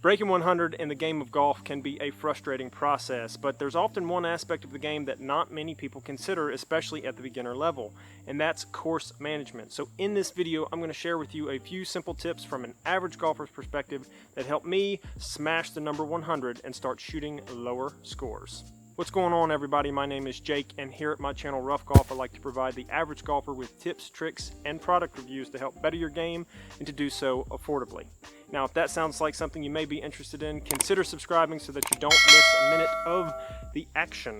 Breaking 100 in the game of golf can be a frustrating process, but there's often one aspect of the game that not many people consider, especially at the beginner level, and that's course management. So in this video, I'm going to share with you a few simple tips from an average golfer's perspective that help me smash the number 100 and start shooting lower scores. What's going on, everybody? My name is Jake, and here at my channel Rough Golf, I like to provide the average golfer with tips, tricks, and product reviews to help better your game and to do so affordably. Now, if that sounds like something you may be interested in, consider subscribing so that you don't miss a minute of the action.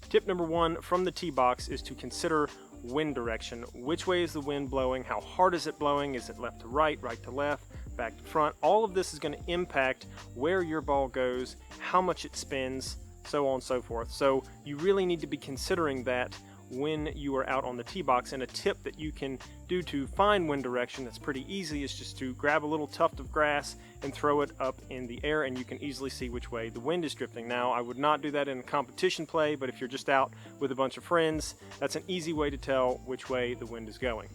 Tip number one from the tee box is to consider wind direction. Which way is the wind blowing? How hard is it blowing? Is it left to right to left, back to front? All of this is going to impact where your ball goes, how much it spins, so on and so forth. So you really need to be considering that when you are out on the tee box. And a tip that you can do to find wind direction that's pretty easy is just to grab a little tuft of grass and throw it up in the air, and you can easily see which way the wind is drifting. Now, I would not do that in a competition play, but if you're just out with a bunch of friends, that's an easy way to tell which way the wind is going.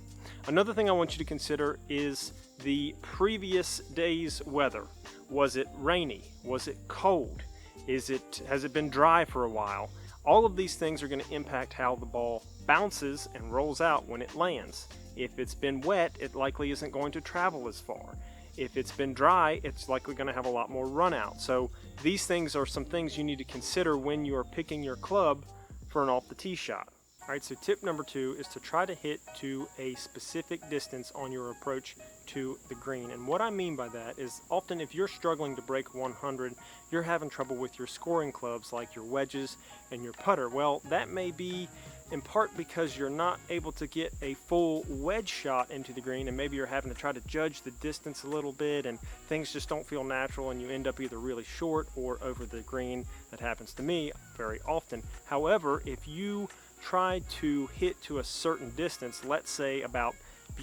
Another thing I want you to consider is the previous day's weather. Was it rainy? Was it cold? Has it been dry for a while? All of these things are going to impact how the ball bounces and rolls out when it lands. If it's been wet, it likely isn't going to travel as far. If it's been dry, it's likely going to have a lot more run out. So these things are some things you need to consider when you are picking your club for an off the tee shot. Alright, so tip number two is to try to hit to a specific distance on your approach to the green. And what I mean by that is often if you're struggling to break 100, you're having trouble with your scoring clubs like your wedges and your putter. Well, that may be in part because you're not able to get a full wedge shot into the green, and maybe you're having to try to judge the distance a little bit and things just don't feel natural and you end up either really short or over the green. That happens to me very often. However, if you try to hit to a certain distance, let's say about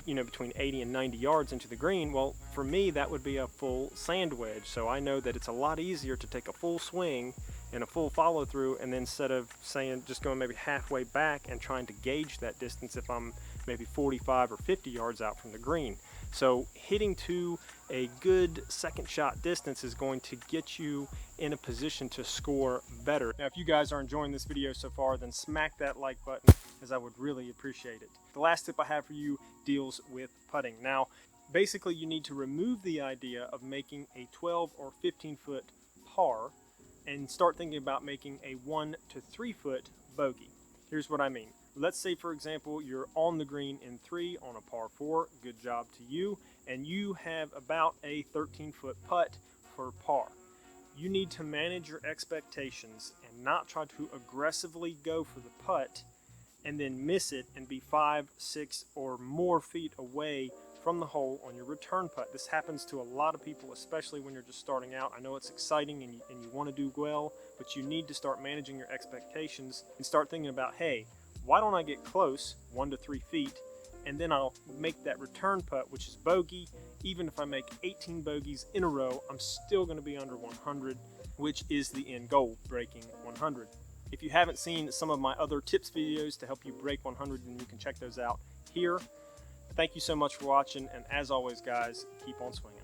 between 80 and 90 yards into the green, well, for me that would be a full sand wedge. So I know that it's a lot easier to take a full swing and a full follow through, and then instead of saying just going maybe halfway back and trying to gauge that distance if I'm maybe 45 or 50 yards out from the green. So hitting to a good second shot distance is going to get you in a position to score better. Now, if you guys are enjoying this video so far, then smack that like button, as I would really appreciate it. The last tip I have for you deals with putting. Now, basically you need to remove the idea of making a 12 or 15 foot par and start thinking about making a 1 to 3 foot bogey. Here's what I mean. Let's say, for example, you're on the green in 3 on a par 4, good job to you, and you have about a 13-foot putt for par. You need to manage your expectations and not try to aggressively go for the putt and then miss it and be 5, 6, or more feet away from the hole on your return putt. This happens to a lot of people, especially when you're just starting out. I know it's exciting and you want to do well, but you need to start managing your expectations and start thinking about, hey, why don't I get close 1 to 3 feet, and then I'll make that return putt, which is bogey. Even if I make 18 bogeys in a row, I'm still going to be under 100, which is the end goal, breaking 100. If you haven't seen some of my other tips videos to help you break 100, then you can check those out here. Thank you so much for watching, and as always, guys, keep on swinging.